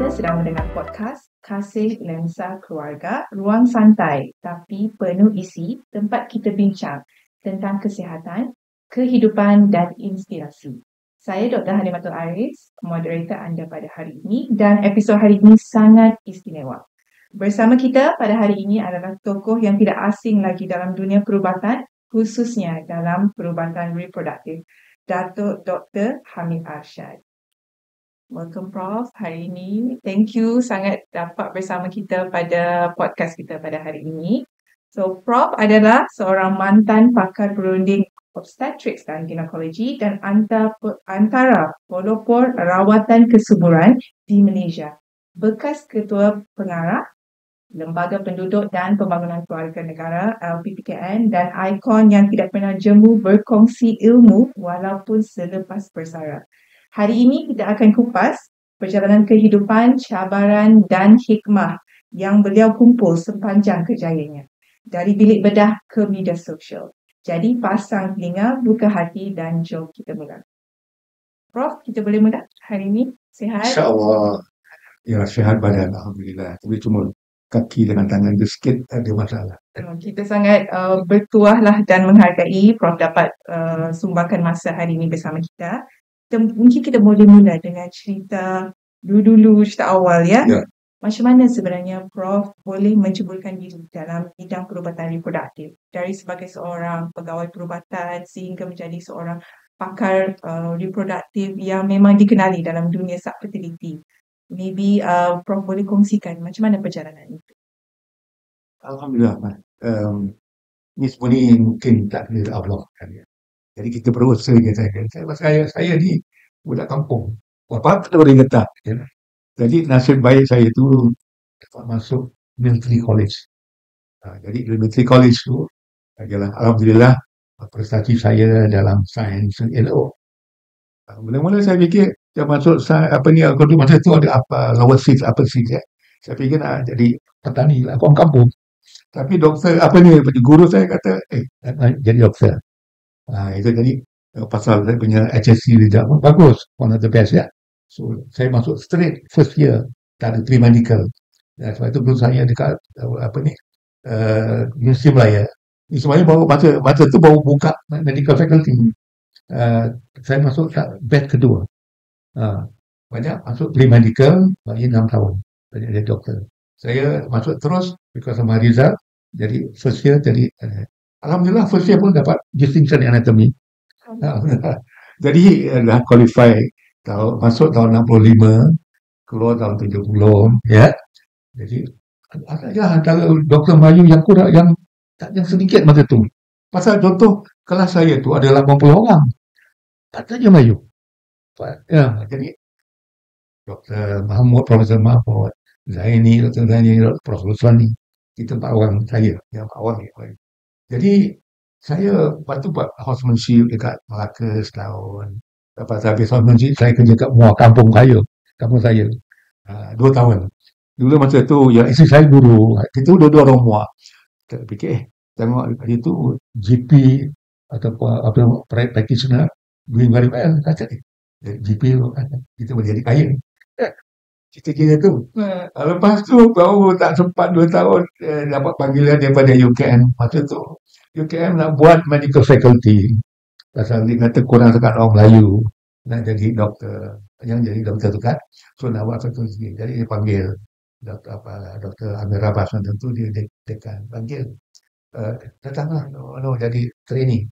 Anda sedang mendengar podcast Kasih Lensa Keluarga, ruang santai tapi penuh isi tempat kita bincang tentang kesihatan, kehidupan dan inspirasi. Saya Dr. Halimatul Aris, moderator anda pada hari ini, dan episod hari ini sangat istimewa. Bersama kita pada hari ini adalah tokoh yang tidak asing lagi dalam dunia perubatan, khususnya dalam perubatan reproduktif, Datuk Dr. Hamid Arshad. Welcome Prof hari ini. Thank you sangat dapat bersama kita pada podcast kita pada hari ini. So Prof adalah seorang mantan pakar perunding obstetrics dan ginekologi dan antara pelopor rawatan kesuburan di Malaysia. Bekas ketua pengarah Lembaga Penduduk dan Pembangunan Keluarga Negara LPPKN dan ikon yang tidak pernah jemu berkongsi ilmu walaupun selepas bersara. Hari ini kita akan kupas perjalanan kehidupan, cabaran dan hikmah yang beliau kumpul sepanjang kerjayanya. Dari bilik bedah ke media sosial. Jadi pasang telinga, buka hati dan jom kita mula. Prof, kita boleh mula hari ini? Sihat? InsyaAllah. Ya, sihat badan. Alhamdulillah. Tapi cuma kaki dengan tangan itu sikit ada masalah. Kita sangat bertuahlah dan menghargai Prof dapat sumbangkan masa hari ini bersama kita. Mungkin kita boleh mula dengan cerita dulu-dulu, cerita awal ya. Macam mana sebenarnya Prof boleh menceburkan diri dalam bidang perubatan reproduktif dari sebagai seorang pegawai perubatan sehingga menjadi seorang pakar reproduktif yang memang dikenali dalam dunia fertility. Maybe Prof boleh kongsikan macam mana perjalanan itu. Alhamdulillah. Ini semua ni mungkin takdir Allah kan ya. Jadi kita berusaha saya ni budak kampung. Apa kita boleh kata ya. Jadi nasib baik saya itu dapat masuk military college. Jadi military college tu adalah alhamdulillah prestasi saya dalam sains LO. Mula-mula saya fikir dia masuk kalau masa tu ada apa lower six upper six ya. Saya fikir nak jadi petani lah, orang kampung. Tapi doktor guru saya kata jadi doktor. Itu jadi pasal saya punya HSC result bagus, one of the best ya. So saya masuk straight first year, tak ada pre-medical. Dan sebab itu guru saya dekat Universiti Melaya. Ini semuanya baru masa tu baru buka medical faculty. Saya masuk batch kedua. Banyak masuk pre-medical bagi 6 tahun jadi doktor. Saya masuk terus because of my result. Jadi first year jadi alhamdulillah first year pun dapat distinction anatomy. Jadi dah qualify masuk tahun 65, keluar tahun 70 ya. Jadi ada antara doktor Melayu yang kurang yang sedikit masa tu. Pasal contoh kelas saya tu ada 80 orang. Tak saja Melayu. Ya, jadi Dr. Mahmud, Profesor Mahmud, Zaini, Dr. Zaini, Profesor Suwani. Kita 4 orang saya, yang 4 orang. Jadi saya waktu buat housemanship dekat Melaka setahun. Lepas habis housemanship, saya kerja kat Muar kampung saya. 2 tahun. Dulu masa tu, yang isteri saya guru. Kita dua-dua orang Muar. Kita fikir, tengok kat situ GP ataupun practitioner doing very well. Kata GP kita boleh jadi kaya. Kita kira tu. Lepas tu baru tak sempat 2 tahun dapat panggilan daripada UKM. Masa tu UKM nak buat medical faculty. Pasal dia kata kurang sekat orang Melayu nak jadi doktor. Yang jadi doktor tu kan. So nak buat faculty. Jadi dia panggil Dr. Amir Abbas tentu dia dekan. Panggil. Datanglah jadi training.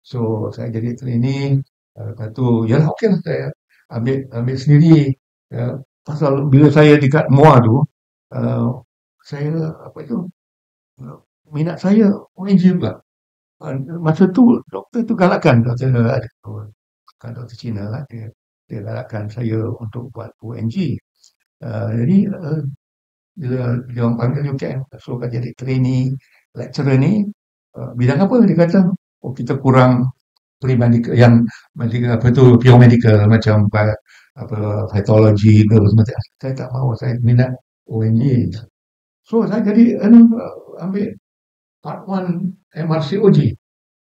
So saya jadi training. Lepas tu yalah okey lah saya ambil sendiri. Pasal bila saya dekat Muar tu, saya minat saya ONG juga. Masa tu doktor tu galakkan doktor Cina lah dia galakkan saya untuk buat ONG. Jadi bila dia orang panggil UKM, so kan jadi trainee lecturer ni bidang apa dia kata kita kurang pre-medical yang pure medical macam pathology ke semacam. Saya tak mahu, saya minat ONG. So saya jadi ambil part 1 MRCOG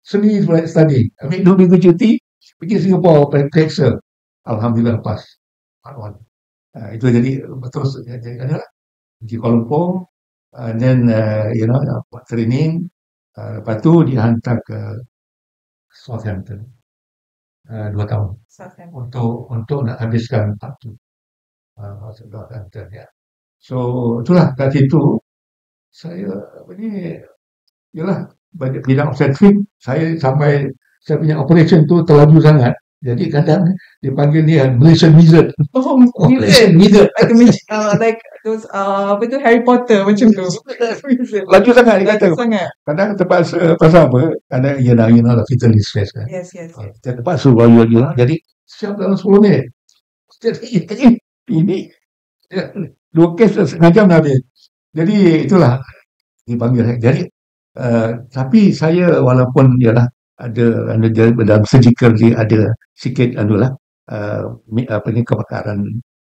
seni study. Ambil 2 minggu cuti pergi Singapore periksa. Alhamdulillah pas part 1. Itu jadi terus jadi adalah di Kuala Lumpur, then buat training, lepas tu dihantar ke Southampton 2 tahun Southampton. untuk nak habiskan waktu masuk Southampton ya. So itulah kat situ saya ialah bidang obstetrik saya punya operation tu terlaju sangat. Jadi kadang dipanggil dia Malaysian Wizard. Oh, Malaysian Wizard. like those apa tu Harry Potter macam tu. Laju sangat dia kata. Laju sangat. Kadang terpaksa pasal apa? Kadang lah kita stress kan. Yes. Kita terpaksa laju lah. Jadi siap dalam 10 minit. Jadi ini 2 kes setengah jam dah habis. Jadi itulah dipanggil. Jadi tapi saya walaupun ialah ada dalam surgical dia ada sikit kebakaran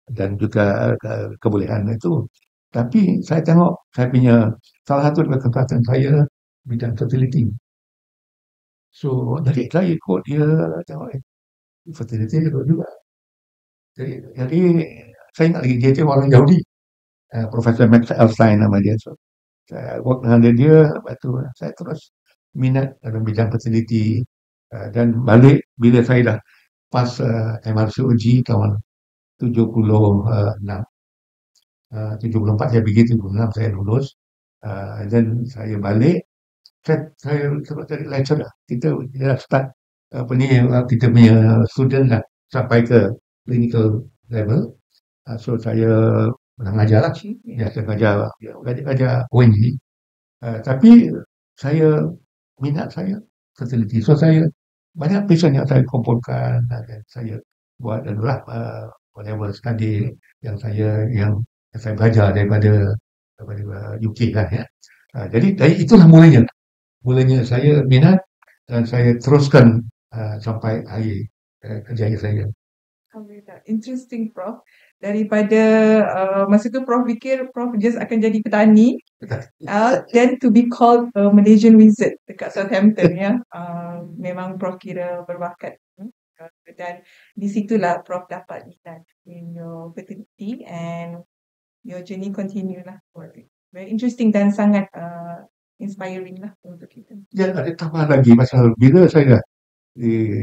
dan juga kebolehan itu. Tapi saya tengok saya punya salah satu kesempatan saya bidang fertility. So dari saya ikut dia tengok fertility juga. Jadi saya ingat lagi dia orang Yahudi, Profesor Max Elstein nama dia. So saya work dengan dia, lepas tu saya terus minat dalam bidang fertility dan balik bila saya dah pas MRCOG tahun 76, 74 saya pergi, 76 saya lulus, dan saya balik, saya sebab jadi lecturer, kita start kita punya student dah sampai ke clinical level, so saya mengajar lah, saya mengajar ONG, tapi saya minat saya fertility, so saya banyak patient yang saya kumpulkan dan saya buat adalah whatever study yang saya belajar daripada UK kan ya. Jadi dari itulah mulanya saya minat dan saya teruskan sampai akhir kerjaya saya. Interesting, Prof. Daripada masa tu Prof fikir Prof just akan jadi petani, then to be called a Malaysian Wizard dekat Southampton ya. Memang Prof kira berbakat. Dan di situlah Prof dapat minat in your fertility and your journey continue lah. Very interesting dan sangat inspiring lah untuk kita. Ya, ada tambah lagi pasal bila saya di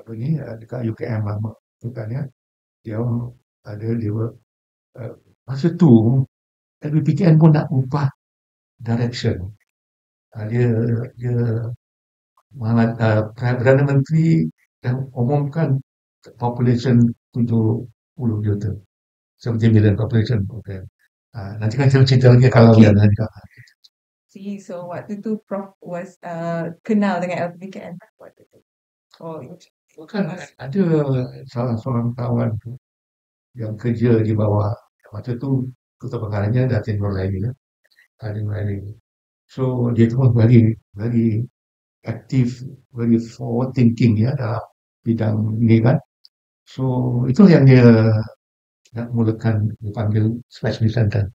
dekat UKM lama tu kan ya, dia masa tu LPPKN pun nak ubah direction. Dia Perdana Menteri dah umumkan population 70 juta. 70 million population. Okay. Nanti kan saya cerita lagi kalau yang nanti. So waktu tu Prof was kenal dengan LPPKN waktu tu. Bukan ada salah seorang kawan tu yang kerja di bawah. Waktu tu ketua pengarahnya Datin Nurlaini. So dia tu pun very aktif, very forward thinking ya dalam bidang ini kan. So itu yang dia nak mulakan dipanggil Specialist Center.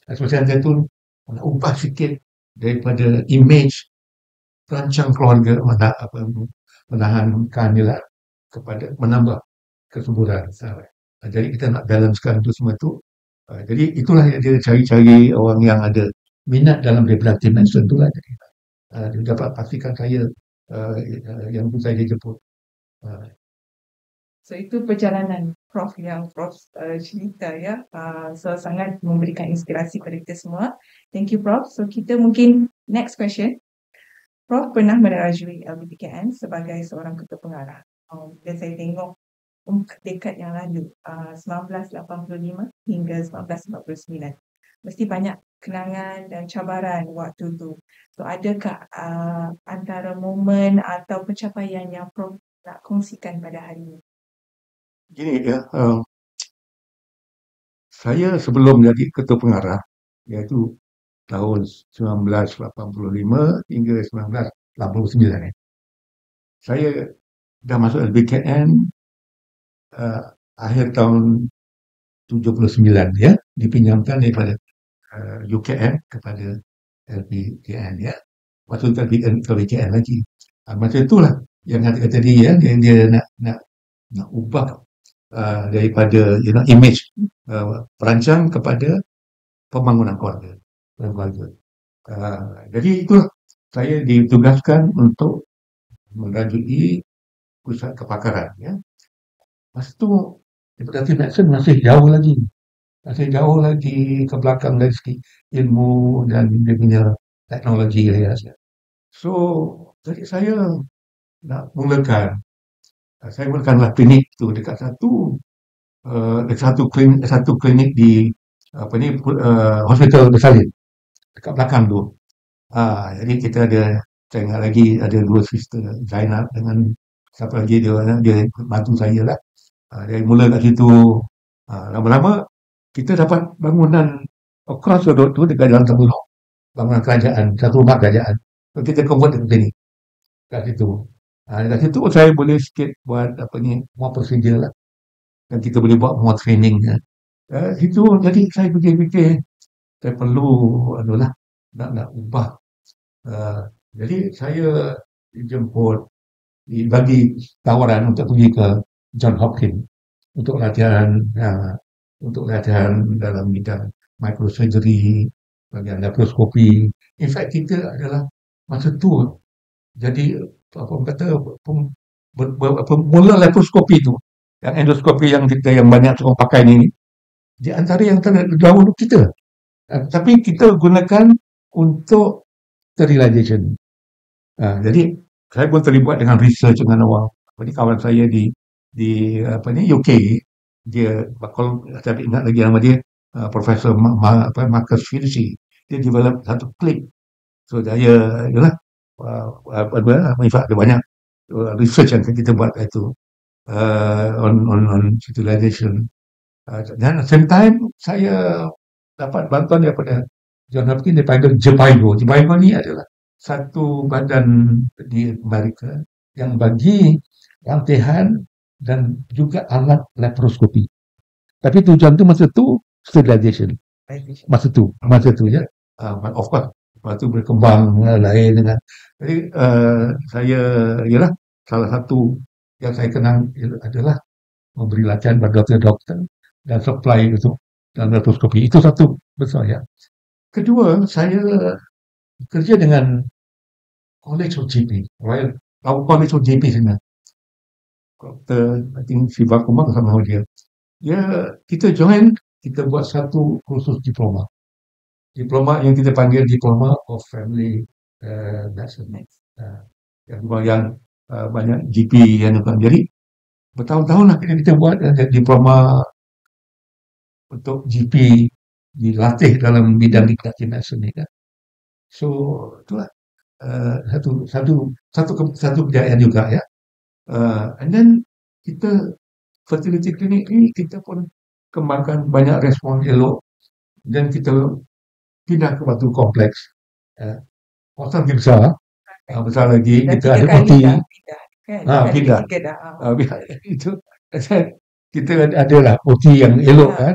Specialist Center itu nak ubah sikit daripada image rancang keluarga menahankan nilai kepada menambah kesuburan. Jadi kita nak balancekan itu semua itu. Jadi itulah yang dia cari-cari orang yang ada minat dalam reproductive medicine tu lah. Jadi dia dapat pastikan saya yang itu saya jemput. So itu perjalanan Prof yang Prof cerita ya. So sangat memberikan inspirasi kepada kita semua. Thank you Prof. So kita mungkin next question. Prof pernah menerajui LPPKN sebagai seorang ketua pengarah. Dan saya tengok 4 dekad yang lalu, 1985 hingga 1949. Mesti banyak kenangan dan cabaran waktu tu. So adakah antara momen atau pencapaian yang Prof nak kongsikan pada hari ini? Gini ya, saya sebelum jadi ketua pengarah, iaitu tahun 1985 hingga 1989, saya dah masuk LPKN akhir tahun 79 ya, dipinjamkan daripada UKM kepada LPKN ya. Waktu itu LPKN lagi. Masa itulah yang kata dia ya, dia nak ubah daripada image perancang kepada pembangunan keluarga. Jadi itu saya ditugaskan untuk merajui pusat kepakaran. Ya. Masa tu Deputy Medicine masih jauh lagi ke belakang dari segi ilmu dan dia punya teknologi. Ya. So, jadi saya nak mulakan klinik tu dekat satu klinik di Hospital Bersalin dekat belakang tu. Jadi kita saya ingat lagi ada dua sister, Zainab dengan siapa lagi dia bantu saya lah. Dia mula kat situ. Lama-lama kita dapat bangunan across the road tu dekat Jalan Tembulong. Bangunan kerajaan, satu rumah kerajaan. So, kita convert ke klinik kat situ. Kat situ saya boleh sikit buat more procedure lah. Dan kita boleh buat more training. Situ jadi saya fikir-fikir saya perlu nak ubah. Jadi saya dijemput, dibagi tawaran untuk pergi ke John Hopkins untuk latihan dalam bidang microsurgery, bagian laparoskopi. In fact kita adalah masa tu jadi mula laparoskopi tu, yang endoskopi yang banyak orang pakai ni, di antara yang terdahulu kita. Tapi kita gunakan untuk sterilization. Jadi saya pun terlibat dengan research dengan orang. Kawan saya di UK, dia bakal saya ingat lagi nama dia, Profesor Marcus Filisi. Dia develop satu clip. So saya ada banyak research yang kita buat itu on sterilization. Dan at the same time saya dapat bantuan daripada John Hopkins, dia panggil JPIGO. JPIGO ni adalah satu badan di Amerika yang bagi latihan dan juga alat laparoskopi. Tapi tujuan tu masa tu sterilization. Masa tu ya. Of course, lepas tu berkembang lain dengan. Jadi saya ialah salah satu yang saya kenang adalah memberi latihan bagi doktor dan supply itu dalam laparoskopi. Itu satu besar ya. Kedua, saya kerja dengan College of GP, Royal College of GP sebenarnya. Dr. I think Siva Kumar sama dia. Kita join, kita buat satu kursus diploma. Diploma yang kita panggil Diploma of Family Medicine. Yang banyak GP yang juga. Jadi bertahun-tahun lah kita buat diploma untuk GP dilatih dalam bidang diklat medicine ni kan. So itulah satu kejayaan juga ya. And then kita fertility clinic ni kita pun kembangkan banyak respon elok dan kita pindah ke Batu Kompleks. Kawasan besar lagi dan kita ada OT. Pindah. Itu kita adalah OT yang elok kan.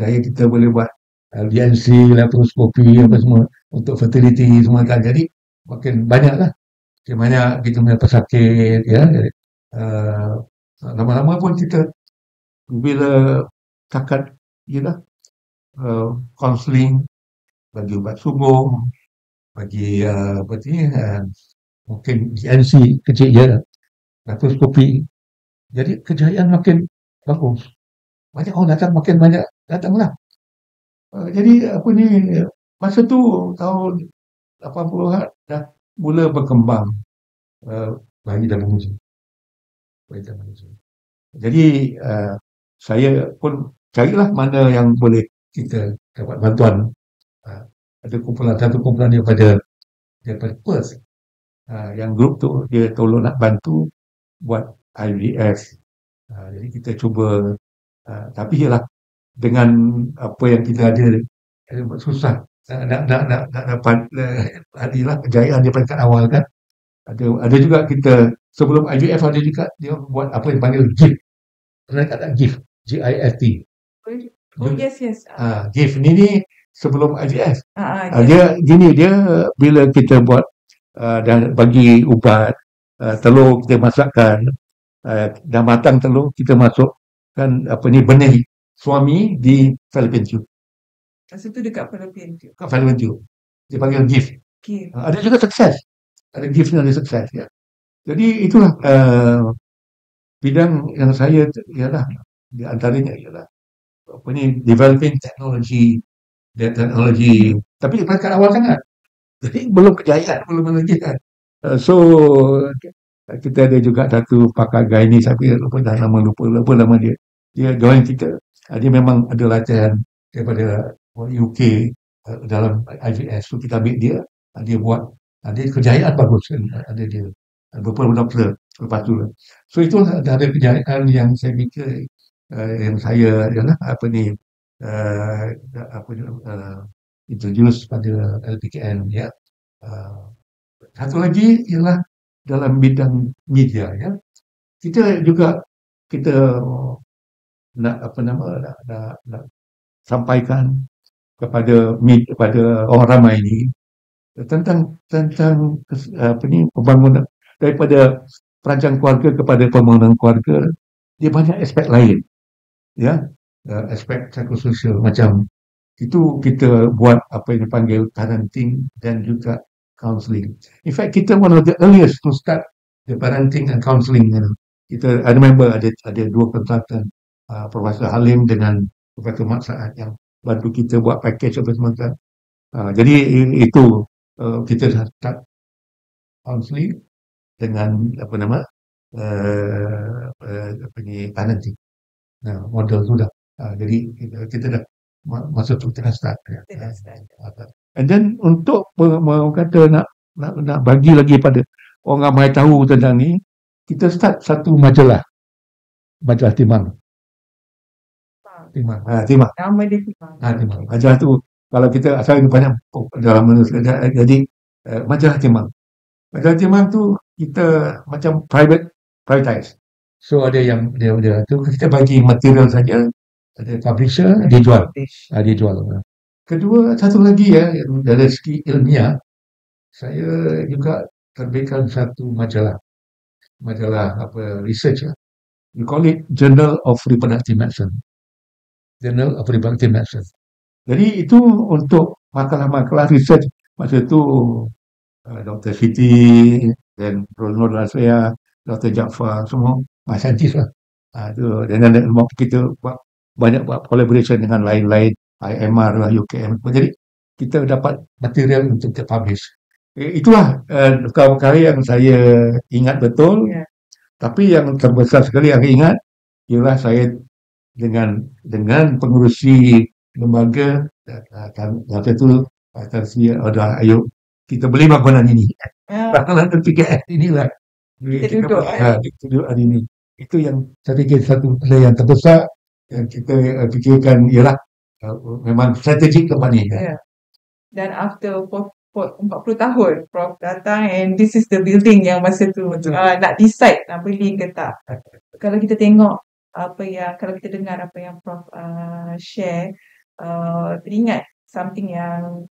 Kita boleh buat DNC, laparoskopi apa semua untuk fertility semua kan. Jadi makin banyaklah. Makin banyak kita punya pesakit ya. Lama-lama pun kita bila takat counseling, bagi ubat subur, bagi mungkin DNC kecil je, laparoskopi. Jadi kejayaan makin bagus. Banyak orang datang, makin banyak datanglah. Jadi masa tu tahun 80-an dah mula berkembang bayi dan manusia. Jadi saya pun carilah mana yang boleh kita dapat bantuan. Ada satu kumpulan daripada Perth. Yang grup tu dia tolong nak bantu buat IVF. Jadi kita cuba, tapi ialah dengan apa yang kita ada susah nak dapat adilah kejayaan daripada kat awal kan. Ada juga kita sebelum IVF ada juga dia buat apa yang panggil GIFT. Pernah kata GIFT, GIFT. Yes. GIFT ni sebelum IVF. Dia bila kita buat dan bagi ubat telur kita masakkan, dah matang telur kita masuk benih suami di Fallopian Tube. Masa tu dekat Fallopian Tube. Kat Fallopian Tube. Dia panggil gift. Okay. Ada juga sukses. Ada gift yang ada sukses. Ya. Jadi itulah bidang yang saya ialah di antaranya ialah developing teknologi dan teknologi, tapi pada awal sangat. Jadi belum kejayaan, belum lagi kan. So kita ada juga satu pakar gynec, tapi lupa nama dia. Dia join kita. Dia memang ada latihan daripada UK dalam IVS. So kita ambil dia, dia buat, dia kejayaan bagus kan. Ada dia beberapa doktor lepas tu. So itu ada kejayaan yang saya fikir yang saya ialah introduce pada LPKN ya. Satu lagi ialah dalam bidang media ya. Kita nak sampaikan kepada orang ramai ini tentang pembangunan daripada perancang keluarga kepada pembangunan keluarga. Dia banyak aspek lain ya, aspek psikososial macam itu. Kita buat apa yang dipanggil parenting dan juga counselling. In fact, kita one of the earliest to start the parenting and counselling. Kita, I remember ada dua konsultan, Profesor Halim dengan Profesor Mat Saad yang bantu kita buat package apa semua kan. Jadi itu kita start counselling dengan parenting. Model tu dah. Jadi kita dah masuk tu kita dah start. And then untuk kata nak bagi lagi pada orang ramai tahu tentang ni, kita start satu majalah Timang. Timang. Nama dia Timang. Timang. Majalah tu kalau kita asal banyak dalam manusia, jadi majalah Timang. Majalah Timang tu kita macam privatize. So ada yang dia tu kita bagi material saja, ada publisher, dia jual. Kedua, satu lagi ya, dari segi ilmiah, saya juga terbitkan satu majalah research lah. We call it Journal of Reproductive Medicine. Jadi itu untuk makalah-makalah research masa tu Dr. Siti dan Nur Lasria, Dr. Jaafar, semua saintis lah. Dengan kita banyak buat collaboration dengan lain-lain, IMR lah, UKM. Jadi kita dapat material untuk kita publish. Itulah perkara yang saya ingat betul. Yeah. Tapi yang terbesar sekali yang saya ingat ialah saya dengan pengurusi lembaga waktu itu ayo kita beli bangunan ini. Bangunan LPKN inilah. Kita duduk hari ini. Itu yang saya fikir satu benda yang terbesar yang kita fikirkan ialah memang strategik company. Yeah. Dan after 40 tahun Prof datang and this is the building yang masa tu nak decide nak beli ke tak. Kalau kita tengok kalau kita dengar apa yang Prof share, teringat something yang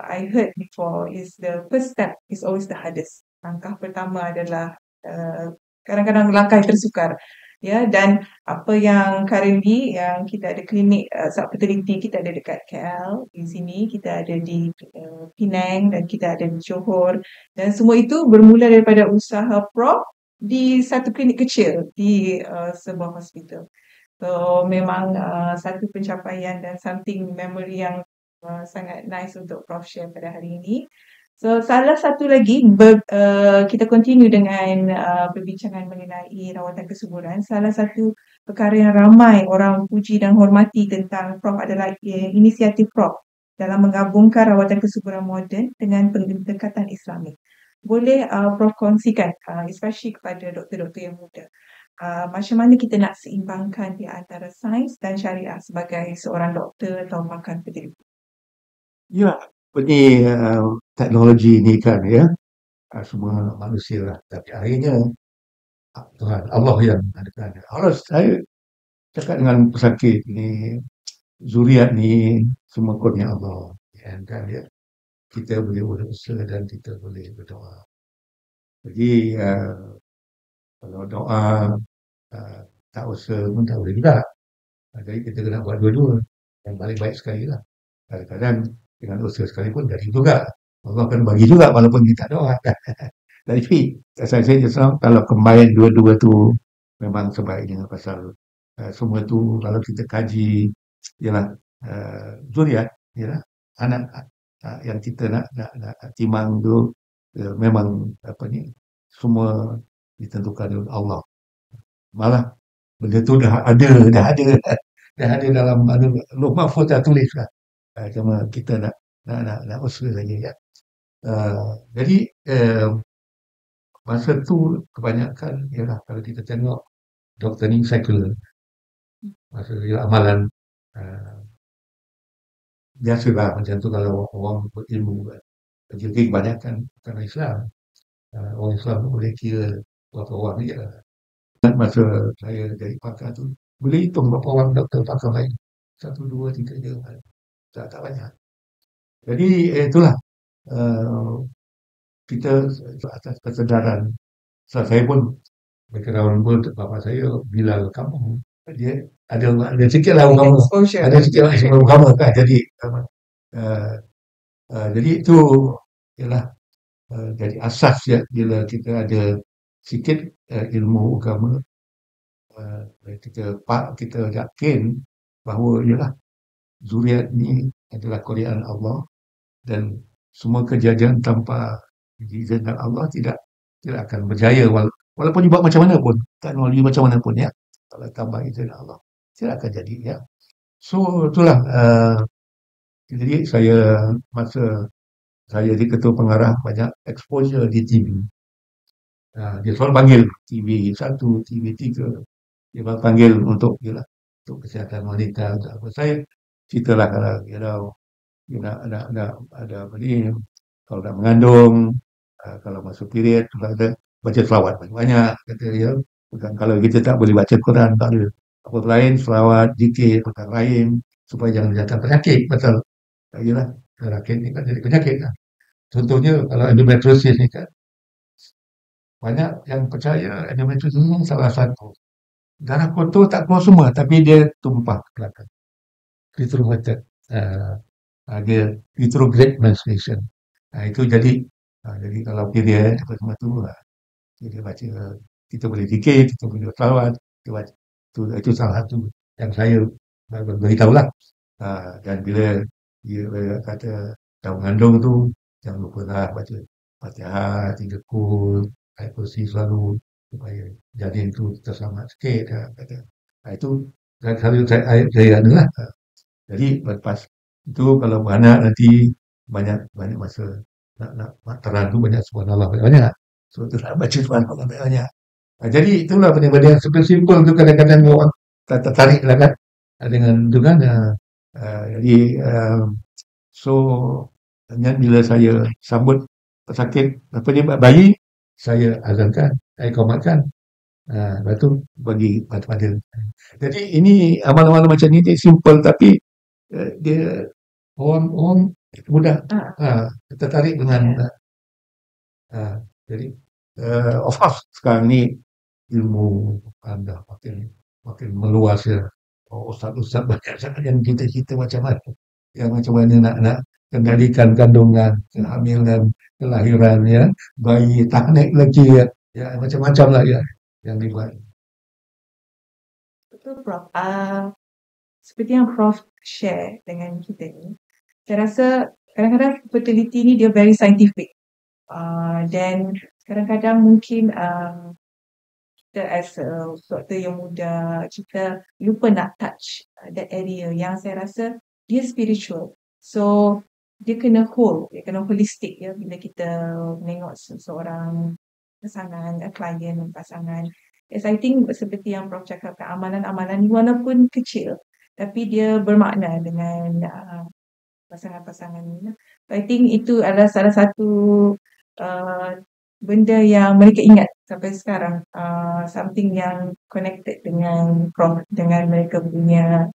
I heard before is the first step is always the hardest. Langkah pertama adalah kadang-kadang langkah yang tersukar. Ya, dan apa yang currently yang kita ada klinik subfertility, kita ada dekat KL di sini, kita ada di Penang dan kita ada di Johor, dan semua itu bermula daripada usaha Prof di satu klinik kecil di sebuah hospital. So memang satu pencapaian dan something memory yang sangat nice untuk Prof share pada hari ini. So salah satu lagi kita continue dengan perbincangan mengenai rawatan kesuburan. Salah satu perkara yang ramai orang puji dan hormati tentang Prof adalah inisiatif Prof dalam menggabungkan rawatan kesuburan moden dengan pendekatan Islamik. Boleh Prof kongsikan, especially kepada doktor-doktor yang muda, macam mana kita nak seimbangkan di antara sains dan syariah sebagai seorang doktor atau pakar fertility? Ya, ini teknologi ni kan ya, semua manusia lah. Tapi akhirnya Tuhan Allah yang adakan. Harus saya cakap dengan pesakit ni, zuriat ni semua kurnia Allah. Kan ya, kita boleh berusaha dan kita boleh berdoa. Jadi kalau doa tak usaha pun tak boleh juga. Jadi kita kena buat dua-dua. Yang paling baik sekali lah. Kadang-kadang dengan usaha sekalipun jadi juga. Allah akan bagi juga walaupun kita doa. Tapi saya kalau combine dua-dua tu memang sebaiknya pasal semua tu kalau kita kaji ialah zuriat, ialah anak yang kita nak timang tu memang apa ni semua ditentukan oleh Allah. Malah benda tu dah ada dalam Lauh Mahfuz dah tulis lah. Cuma kita nak usaha saja ya. Jadi masa tu kebanyakan ialah kalau kita tengok doctrine secular, masa ialah amalan biasalah macam tu kalau orang berilmu kan. Jadi kebanyakan bukan Islam. Orang Islam boleh kira berapa orang je lah. Masa saya jadi pakar tu boleh hitung berapa orang doktor pakar lain. 1, 2, 3 je. Tak banyak. Jadi itulah kita atas kesedaran. Saya pun background pun bapa saya bila kampung dia ada sikit lah agama, ada sikit lah agama kan. Jadi jadi itu ialah jadi asas ya bila kita ada sikit ilmu agama, kita yakin bahawa ialah zuriat ni adalah kurniaan Allah dan semua kejadian tanpa izin Allah tidak akan berjaya walaupun dibuat macam mana pun, teknologi macam mana pun ya, kalau tanpa izin Allah tidak akan jadi ya. So itulah jadi masa saya jadi ketua pengarah banyak exposure di TV. Dia selalu panggil TV 1, TV 3. Dia panggil untuk kesihatan wanita untuk apa. Saya ceritalah kalau nak ada apa ni, kalau nak mengandung, kalau masuk period, ada baca selawat banyak-banyak kata dia. Bukan kalau kita tak boleh baca Quran, tak ada apa lain, selawat, zikir, perkara lain supaya jangan datang penyakit. Pasal ialah penyakit ni kan jadi penyakit kan. Contohnya kalau endometriosis ni kan banyak yang percaya endometriosis ni salah satu darah kotor tak keluar semua tapi dia tumpah ke belakang. Retrograde dia retrograde menstruation. Itu jadi kalau period apa semua tu dia baca, kita boleh zikir, kita boleh selawat, itu salah satu yang saya beritahulah. Dan bila dia kata dah mengandung tu jangan lupa lah baca Fatihah 3 kul, ayat kursi selalu supaya janin tu terselamat sikit kata. Itu selalu saya adalah. Jadi lepas itu kalau beranak nanti banyak masa nak teran tu banyak subhanallah banyak. So tu nak baca subhanallah banyak. Jadi itulah benda-benda yang simple tu kadang-kadang orang tertarik lah kan dengan tu kan. Jadi so bila saya sambut pesakit apa dia bayi, saya azankan, saya komatkan. Lepas tu bagi pada. Jadi ini amal-amal macam ni dia simple tapi dia orang mudah tertarik dengan jadi of course sekarang ni ilmu anda makin meluas ya. Ustaz-ustaz banyak sangat yang cerita macam mana yang macam mana nak kendalikan kandungan, kehamilan, kelahiran ya, bayi tak naik lagi ya macam-macam lah ya yang dibuat. Betul Prof. Seperti yang Prof share dengan kita ni, saya rasa kadang-kadang fertility ni dia very scientific. Dan kadang-kadang mungkin kita as a doktor yang muda, kita lupa nak touch that area yang saya rasa dia spiritual. So dia kena holistic ya bila kita menengok seseorang pasangan, klien pasangan. Yes, I think seperti yang Prof cakapkan, amalan-amalan ni walaupun kecil tapi dia bermakna dengan pasangan-pasangan ni. I think itu adalah salah satu benda yang mereka ingat sampai sekarang, something yang connected dengan Prof, dengan mereka punya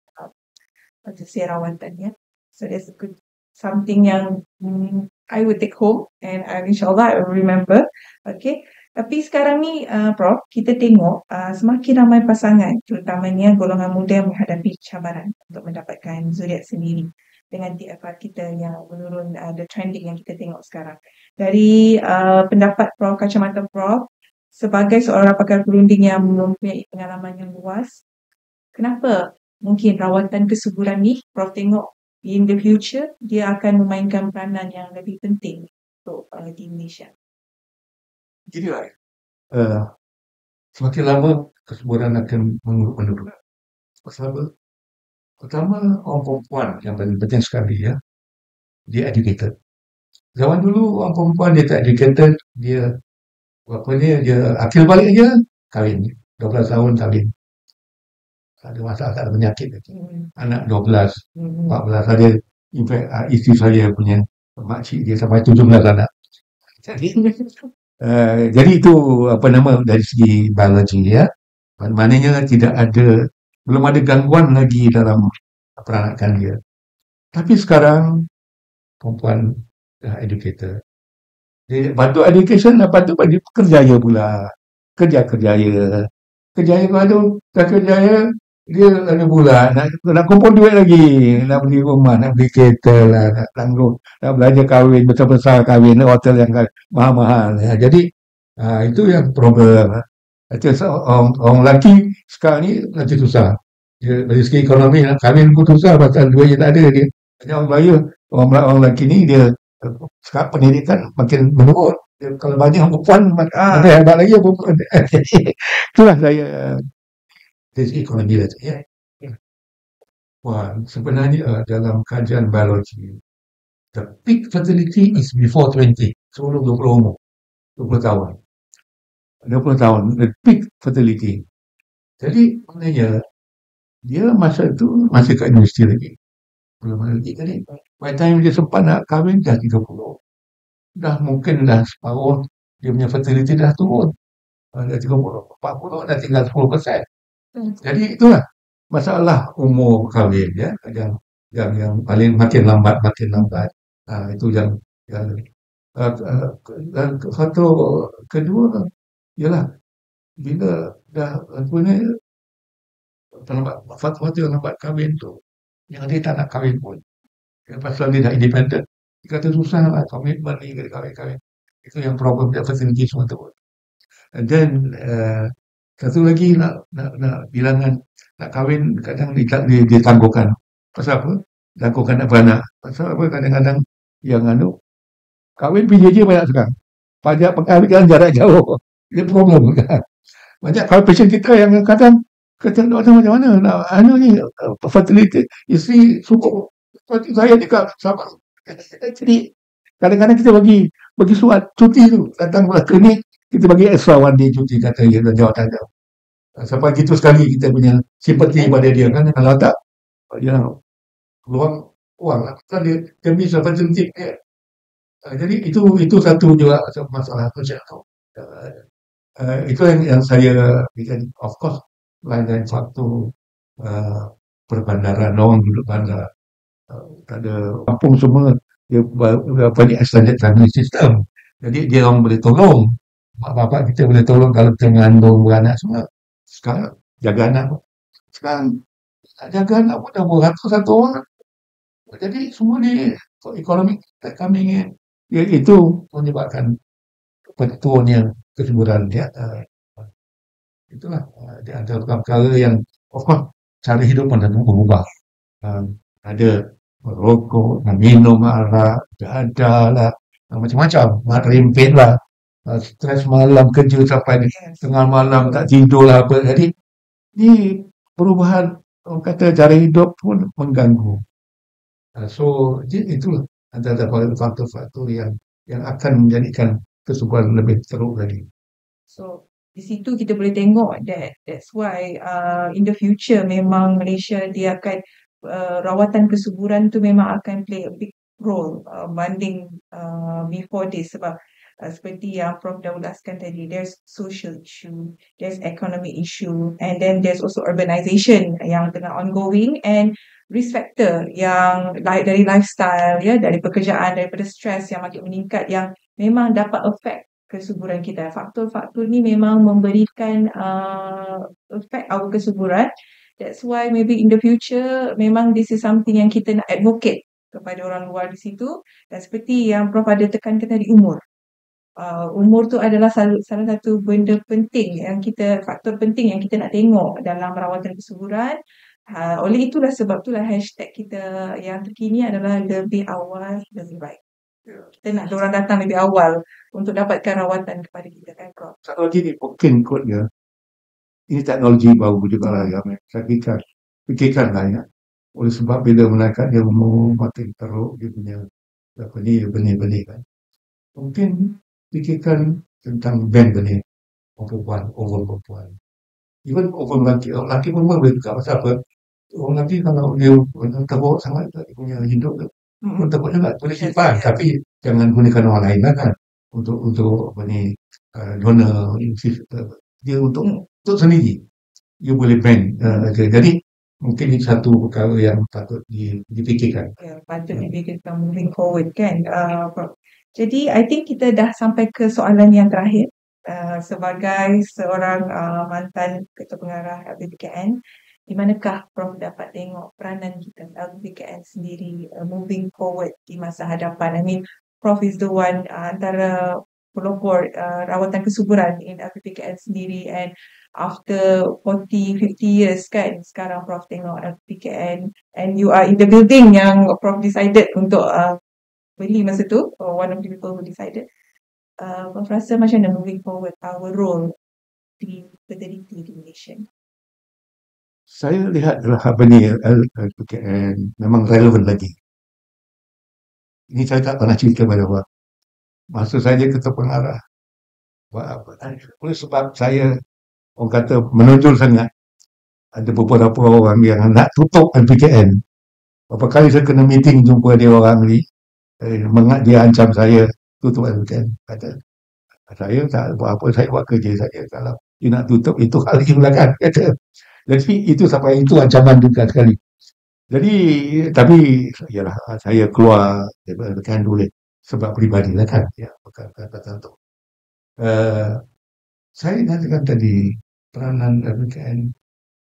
rawatan ya. So that's a good something yang I would take home and insyaAllah I will remember. Okay. Tapi sekarang ni, Prof, kita tengok semakin ramai pasangan, terutamanya golongan muda menghadapi cabaran untuk mendapatkan zuriat sendiri dengan TFR kita yang menurun, the trending yang kita tengok sekarang. Dari pendapat Prof, kacamata Prof, sebagai seorang pakar perunding yang mempunyai pengalaman yang luas, kenapa mungkin rawatan kesuburan ni Prof tengok in the future dia akan memainkan peranan yang lebih penting untuk di Malaysia? Jadi lah, semakin lama kesuburan akan menurun. Pasal apa? Pertama, orang perempuan yang paling penting sekali ya, dia educated. Zaman dulu orang perempuan dia tak educated, dia akil balik aja, kahwin. 12 tahun kahwin. Tak ada masalah, tak ada penyakit. Anak 12, 14 ada. In fact, isteri saya punya makcik dia sampai 17 anak. Jadi itu dari segi biologi ya. Maknanya belum ada gangguan lagi dalam peranakan dia. Tapi sekarang perempuan dah educated. Dia patut education, patut kerjaya pula. Kerjaya padu, dah kerjaya, dia ada pula nak kumpul duit lagi, nak beli rumah, nak beli kereta lah, nak tanggung, nak belajar kahwin, besar-besar kahwin, hotel yang mahal-mahal. Ya. Jadi, itu yang problem. Orang lelaki sekarang ni nanti susah. Dia, dari segi ekonomi, nak kahwin pun susah, pasal duitnya tak ada dia. Orang bayar, orang lelaki ni, dia sekarang pendidikan makin menurun. Kalau banyak perempuan, ada hebat lagi perempuan. Jadi, itulah saya dari segi ekonomi lah. Ya. Wah, sebenarnya dalam kajian biologi, the peak fertility is before 20, sebelum 20 umur, 20 tahun. 20 tahun, the peak fertility. Jadi, maknanya, dia masa itu masih kat universiti lagi. Belum lagi tadi. By time dia sempat nak kahwin, dah 30. Dah mungkin dah separuh, dia punya fertility dah turun. Dah 30, 40, dah tinggal 10%. Jadi itulah masalah umur kahwin ya, yang paling makin lambat. Itu yang satu kedua ialah bila dah punya waktu yang lambat kahwin tu, yang dia tak nak kahwin pun. Pasal dia dah independent. Dia kata susah lah komitmen ni kahwin. Itu yang problem dia facility semua tu. And then satu lagi nak bilangan nak kahwin kadang ditangguhkan. Pasal apa? Tangguhkan nak beranak. Pasal apa? Kadang-kadang yang kahwin PJJ banyak sekarang. Pajak pengkahwinan jarak jauh. Dia problem kan. Banyak kalau pasien kita yang kadang kata macam mana nak ni fertility isteri suku seperti saya juga sama. Jadi kadang-kadang kita bagi surat cuti tu datang ke klinik, kita bagi extra one day cuti kata dia dah jawab tanya. Sampai gitu sekali kita punya simpati pada dia kan. Kalau tak dia peluang uang lah. Dia bisa fertility dia. Jadi itu satu juga masalah kerja tu. Itu yang saya bikin, of course lain faktor perbandaran, orang duduk bandar, ada kampung semua dia banyak extended family system. Jadi dia orang boleh tolong, mak bapak kita boleh tolong kalau kita mengandung beranak semua. Sekarang jaga anak pun. Sekarang jaga anak pun dah beratus satu orang. Jadi semua ni ekonomi kami itu menyebabkan turunnya kesuburan dia. Itulah di antara perkara yang of course cara hidup pun dah berubah. Ada merokok, minum arak, ada lah macam-macam, rimpit lah, stres malam kerja sampai tengah malam tak tidur lah apa. Jadi ni perubahan orang kata cara hidup pun mengganggu. So itulah antara faktor-faktor yang akan menjadikan kesuburan lebih teruk lagi. So di situ kita boleh tengok that's why in the future memang Malaysia dia akan rawatan kesuburan tu memang akan play a big role banding before this, sebab seperti yang Prof dah ulaskan tadi, there's social issue, there's economic issue, and then there's also urbanization yang tengah ongoing, and risk factor yang dari lifestyle ya, dari pekerjaan, daripada stres yang makin meningkat yang memang dapat affect kesuburan kita. Faktor-faktor ni memang memberikan efek our kesuburan. That's why maybe in the future memang this is something yang kita nak advocate kepada orang luar di situ. Dan seperti yang Prof ada tekankan tadi, umur. Umur tu adalah salah satu benda penting faktor penting yang kita nak tengok dalam rawatan kesuburan. Oleh itulah hashtag kita yang terkini adalah lebih awal, lebih baik. Kita nak orang datang lebih awal untuk dapatkan rawatan kepada kita, kan, Prof? Satu lagi ni mungkin kodnya, ini teknologi baru juga lah ya. Saya fikirkanlah ya. Oleh sebab bila menaikkan dia umur makin teruk dia punya benih-benih kan. Mungkin fikirkan tentang band benih perempuan, over perempuan. Even over lelaki, orang lelaki pun boleh juga. Pasal apa? Orang lelaki kalau dia teruk sangat dia punya hidup tu, pun teruk juga. Boleh simpan, tapi jangan gunakan orang lain lah kan. Untuk donor, dia untuk sendiri. Dia boleh ban. Jadi mungkin ini satu perkara yang patut dipikirkan. Ya, patut dipikirkan moving forward, kan, Prof. Jadi, I think kita dah sampai ke soalan yang terakhir. Sebagai seorang mantan Ketua Pengarah LPPKN, di manakah Prof dapat tengok peranan kita LPPKN sendiri moving forward di masa hadapan? I mean, Prof is the one antara pelopor rawatan kesuburan in LPPKN sendiri, and after 40-50 years kan, sekarang Prof tengok LPPKN and you are in the building yang Prof decided untuk beli masa tu, or one of the people who decided. Prof rasa macam mana moving forward our role di fertility di Malaysia? Saya lihat benih LPPKN memang relevan lagi. Ini saya tak pernah cerita pada awak. Masa saya Ketua Pengarah, oleh sebab saya orang kata menonjol sangat, ada beberapa orang yang nak tutup LPKN. Berapa kali saya kena meeting jumpa dia orang ni, dia ancam saya tutup LPKN. Kata, saya tak buat apa, saya buat kerja saya. Kalau you nak tutup, itu hal you lah kan. Kata. Jadi itu sampai itu ancaman juga sekali. Jadi, tapi yalah, saya keluar daripada LPKN dulu sebab peribadi lah kan. Ya, perkara-perkara tu. Saya katakan tadi, peranan LPKN,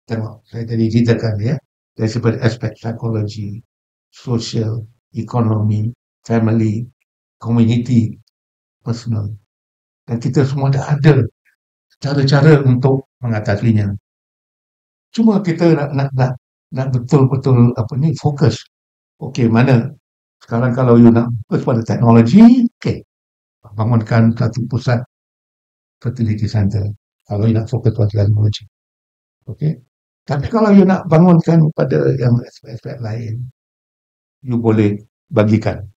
tengok, saya tadi ceritakan ya, dari sebagai aspek psikologi, sosial, ekonomi, family, community, personal. Dan kita semua dah ada cara-cara untuk mengatasinya. Cuma kita nak betul-betul fokus. Okey, mana? Sekarang kalau you nak fokus pada teknologi, okey. Bangunkan satu pusat fertility center. Kalau you nak fokus pada teknologi. Okey. Tapi kalau you nak bangunkan pada yang aspek-aspek lain, you boleh bagikan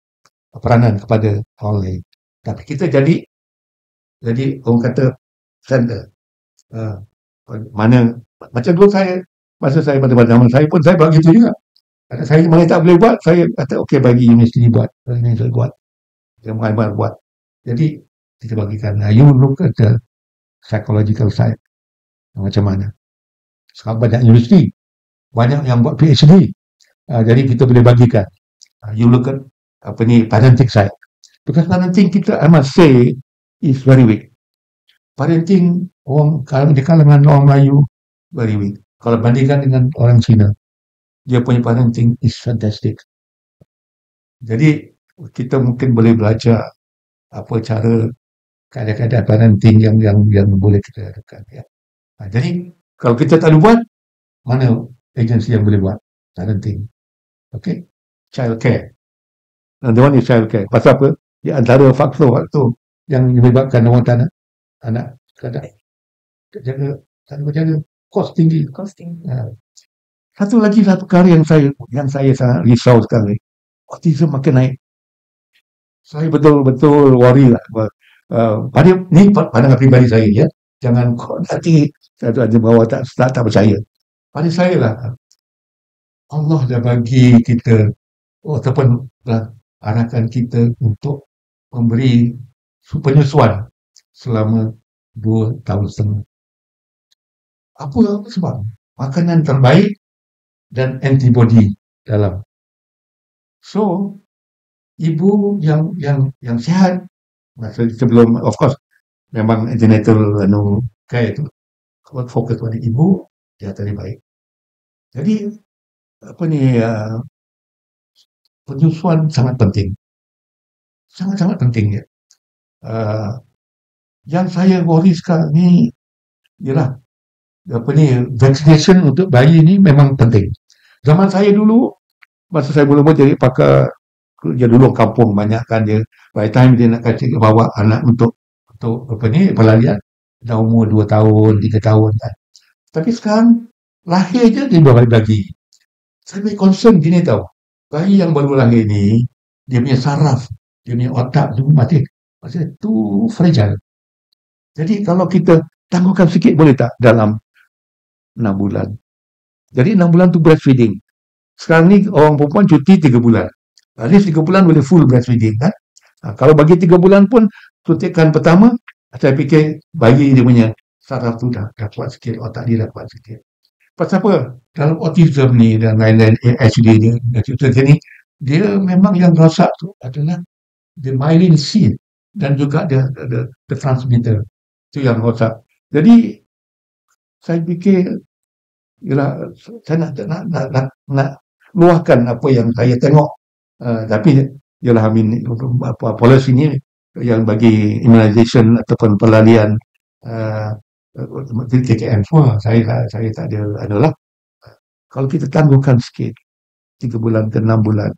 peranan kepada orang lain. Tapi kita jadi orang kata center. Mana macam dulu masa saya pada zaman saya pun saya buat gitu juga. Kalau saya mana tak boleh buat, saya kata okey bagi universiti buat, universiti buat. Yang mana buat. Jadi kita bagikan. You look at the psychological side. Macam mana? Sekarang banyak universiti, banyak yang buat PhD. Jadi kita boleh bagikan. You look at parenting side. Because parenting kita, I must say, is very weak. Parenting di kalangan orang Melayu very weak. Kalau bandingkan dengan orang Cina, dia punya parenting is fantastic. Jadi kita mungkin boleh belajar apa cara kadang-kadang parenting yang boleh kita lakukan. Ya. Jadi kalau kita tak buat, mana agensi yang boleh buat parenting? Okay, child care. The one is child care. Pasal apa? Di antara faktor-faktor yang menyebabkan orang tak anak kadang jaga kos tinggi. Satu perkara yang saya sangat risau sekarang ni, autism makin naik. Saya betul-betul worry lah. Ini pandangan pribadi saya ya. Jangan nanti ada bahawa tak percaya. Pada saya lah, Allah dah bagi kita ataupun arahkan kita untuk memberi penyesuaian selama 2 tahun setengah. Apa sebab? Makanan terbaik dan antibody dalam. So, ibu yang sihat, sebelum of course memang antenatal care itu fokus pada ibu, kesihatan yang baik. Jadi penyusuan sangat penting. Sangat-sangat penting ya. Yang saya worry sekarang ni ialah vaccination untuk bayi ni memang penting. Zaman saya dulu, masa saya mula-mula jadi pakar kerja dulu kampung, banyak kan dia, by the time dia nak kacik bawa anak untuk pelarian, dah umur 2 tahun, 3 tahun kan. Tapi sekarang, lahir je dia dah bagi. Saya lebih concern gini tau, bayi yang baru lahir ni, dia punya saraf, dia punya otak tu masih tu fragile. Jadi kalau kita tangguhkan sikit boleh tak dalam 6 bulan. Jadi 6 bulan tu breastfeeding. Sekarang ni orang perempuan cuti 3 bulan. At least 3 bulan boleh full breastfeeding kan. Kalau bagi 3 bulan pun suntikan pertama, saya fikir bayi dia punya saraf tu dah kuat sikit, otak dia dah kuat sikit. Pasal apa? Dalam autism ni dan lain-lain ASD ni, ni dia memang yang rosak tu adalah the myelin sheath dan juga the transmitter. Itu yang rosak. Jadi saya fikir ialah saya nak luahkan apa yang saya tengok. Tapi ialah polisi ni yang bagi immunization ataupun pelalian KKM semua saya tak ada lah. Kalau kita tangguhkan sikit 3 bulan ke 6 bulan,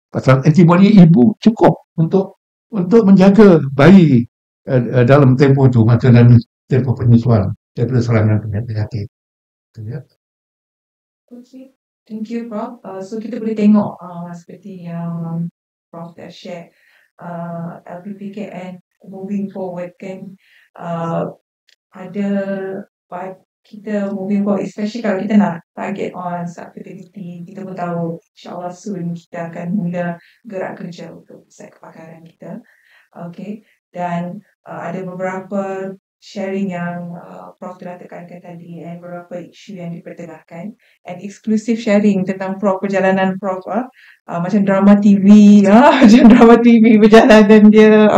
pasal antibody ibu cukup untuk menjaga bayi dalam tempoh tu, masa dalam tempoh penyusuan daripada serangan penyakit. Okay, thank you Prof. So kita boleh tengok seperti yang Prof dah share, LPPKN moving forward kan, ada kita moving forward, especially kalau kita nak target on subfertility, kita pun tahu insyaAllah soon kita akan mula gerak kerja untuk set kepakaran kita. Okay, dan ada beberapa sharing yang Prof telah tekankan tadi, and beberapa isu yang dipertengahkan, and exclusive sharing tentang Prof, perjalanan Prof, macam drama TV, macam drama TV perjalanan dia,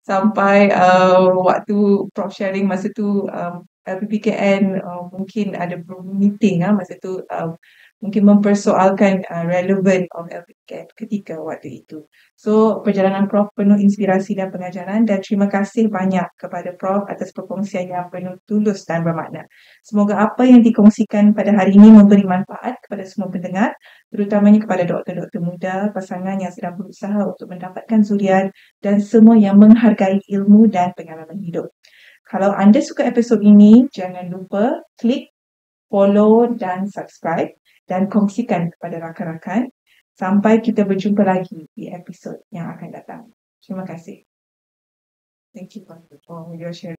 sampai waktu Prof sharing masa tu LPPKN mungkin ada meeting masa tu, mungkin mempersoalkan relevant of LPPKN ketika waktu itu. So perjalanan Prof penuh inspirasi dan pengajaran, dan terima kasih banyak kepada Prof atas perkongsian yang penuh tulus dan bermakna. Semoga apa yang dikongsikan pada hari ini memberi manfaat kepada semua pendengar, terutamanya kepada doktor-doktor muda, pasangan yang sedang berusaha untuk mendapatkan zuriat, dan semua yang menghargai ilmu dan pengalaman hidup. Kalau anda suka episod ini, jangan lupa klik follow dan subscribe, dan kongsikan kepada rakan-rakan. Sampai kita berjumpa lagi di episod yang akan datang. Terima kasih. Thank you for your sharing.